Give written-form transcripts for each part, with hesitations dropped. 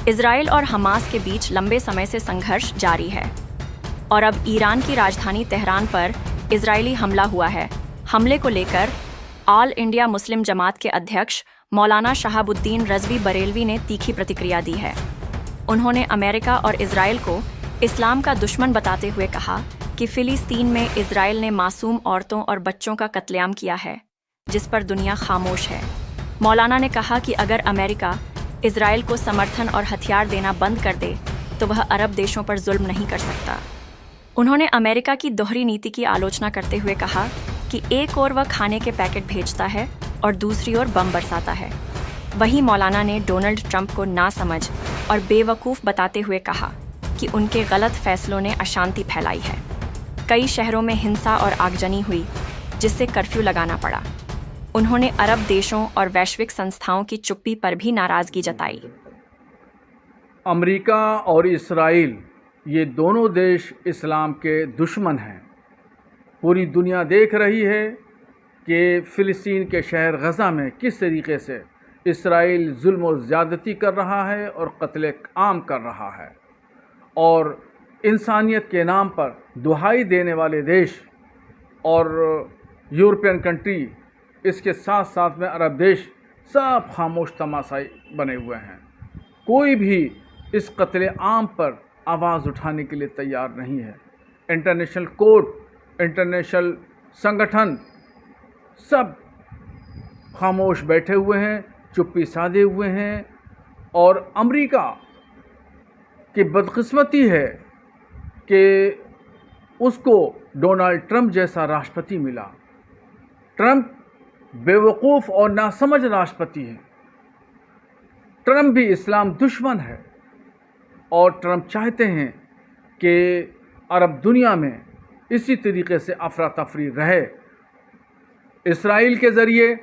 Israel और Hamas के बीच लंबे समय से संघर्ष जारी है और अब ईरान की राजधानी तेहरान पर इजरायली हमला हुआ है। हमले को लेकर ऑल इंडिया मुस्लिम जमात के अध्यक्ष मौलाना शहाबुद्दीन रज़वी बरेलवी ने तीखी प्रतिक्रिया दी है। उन्होंने अमेरिका और इजराइल को इस्लाम का दुश्मन बताते हुए कहा कि फिलिस्तीन में इजराइल ने मासूम औरतों और बच्चों का कत्लेआम किया है, जिस पर दुनिया खामोश है। मौलाना ने कहा कि अगर अमेरिका इजराइल को समर्थन और हथियार देना बंद कर दे तो वह अरब देशों पर जुल्म नहीं कर सकता। उन्होंने अमेरिका की दोहरी नीति की आलोचना करते हुए कहा कि एक ओर वह खाने के पैकेट भेजता है और दूसरी ओर बम बरसाता है। वहीं मौलाना ने डोनाल्ड ट्रंप को नासमझ और बेवकूफ़ बताते हुए कहा कि उनके गलत फैसलों ने अशांति फैलाई है। कई शहरों में हिंसा और आगजनी हुई, जिससे कर्फ्यू लगाना पड़ा। उन्होंने अरब देशों और वैश्विक संस्थाओं की चुप्पी पर भी नाराज़गी जताई। अमेरिका और इस्राइल ये दोनों देश इस्लाम के दुश्मन हैं। पूरी दुनिया देख रही है कि फ़िलिस्तीन के शहर गज़ा में किस तरीके से इस्राइल जुल्म और ज़्यादती कर रहा है और कत्ल आम कर रहा है, और इंसानियत के नाम पर दुहाई देने वाले देश और यूरोपियन कंट्री, इसके साथ साथ में अरब देश सब खामोश तमाशाई बने हुए हैं। कोई भी इस कत्ले आम पर आवाज़ उठाने के लिए तैयार नहीं है। इंटरनेशनल कोर्ट, इंटरनेशनल संगठन सब खामोश बैठे हुए हैं, चुप्पी साधे हुए हैं। और अमेरिका की बदकिस्मती है कि उसको डोनाल्ड ट्रंप जैसा राष्ट्रपति मिला। ट्रंप बेवकूफ़ और नासमझ राष्ट्रपति है। ट्रंप भी इस्लाम दुश्मन है और ट्रंप चाहते हैं कि अरब दुनिया में इसी तरीके से अफरा तफरी रहे। इसराइल के ज़रिए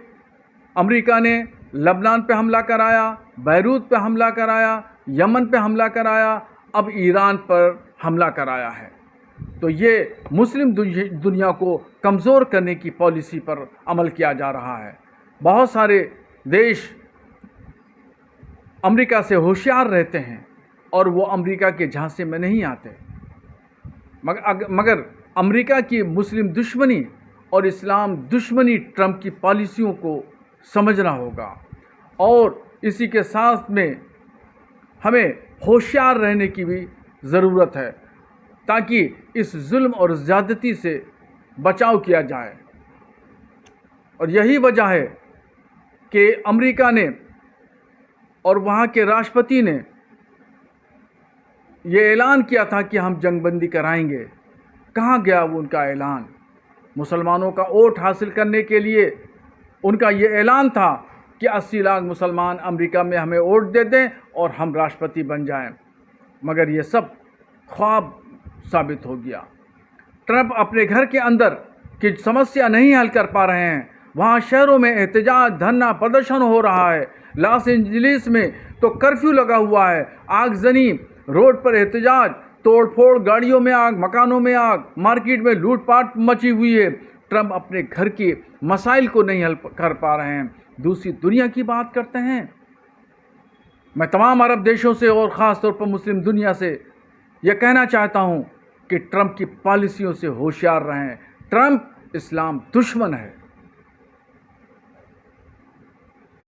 अमेरिका ने लबनान पे हमला कराया, बैरूत पे हमला कराया, यमन पे हमला कराया, अब ईरान पर हमला कराया है। तो ये मुस्लिम दुनिया को कमज़ोर करने की पॉलिसी पर अमल किया जा रहा है। बहुत सारे देश अमेरिका से होशियार रहते हैं और वो अमेरिका के झांसे में नहीं आते। मगर अमेरिका की मुस्लिम दुश्मनी और इस्लाम दुश्मनी ट्रंप की पॉलिसियों को समझना होगा, और इसी के साथ में हमें होशियार रहने की भी ज़रूरत है ताकि इस जुल्म और ज़्यादती से बचाव किया जाए। और यही वजह है कि अमेरिका ने और वहाँ के राष्ट्रपति ने ये ऐलान किया था कि हम जंगबंदी कराएंगे। कहाँ गया वो उनका ऐलान? मुसलमानों का वोट हासिल करने के लिए उनका ये ऐलान था कि 80 लाख मुसलमान अमेरिका में हमें वोट दे दें और हम राष्ट्रपति बन जाएं। मगर ये सब ख्वाब साबित हो गया। ट्रंप अपने घर के अंदर की समस्या नहीं हल कर पा रहे हैं। वहाँ शहरों में एहतजाज, धरना, प्रदर्शन हो रहा है। लॉस एंजलिस में तो कर्फ्यू लगा हुआ है। आगजनी, रोड पर एहतजाज, तोड़फोड़, गाड़ियों में आग, मकानों में आग, मार्केट में लूटपाट मची हुई है। ट्रंप अपने घर के मसाइल को नहीं हल कर पा रहे हैं, दूसरी दुनिया की बात करते हैं। मैं तमाम अरब देशों से और ख़ास तौर पर मुस्लिम दुनिया से यह कहना चाहता हूं कि ट्रंप की पॉलिसियों से होशियार रहें। ट्रंप इस्लाम दुश्मन है।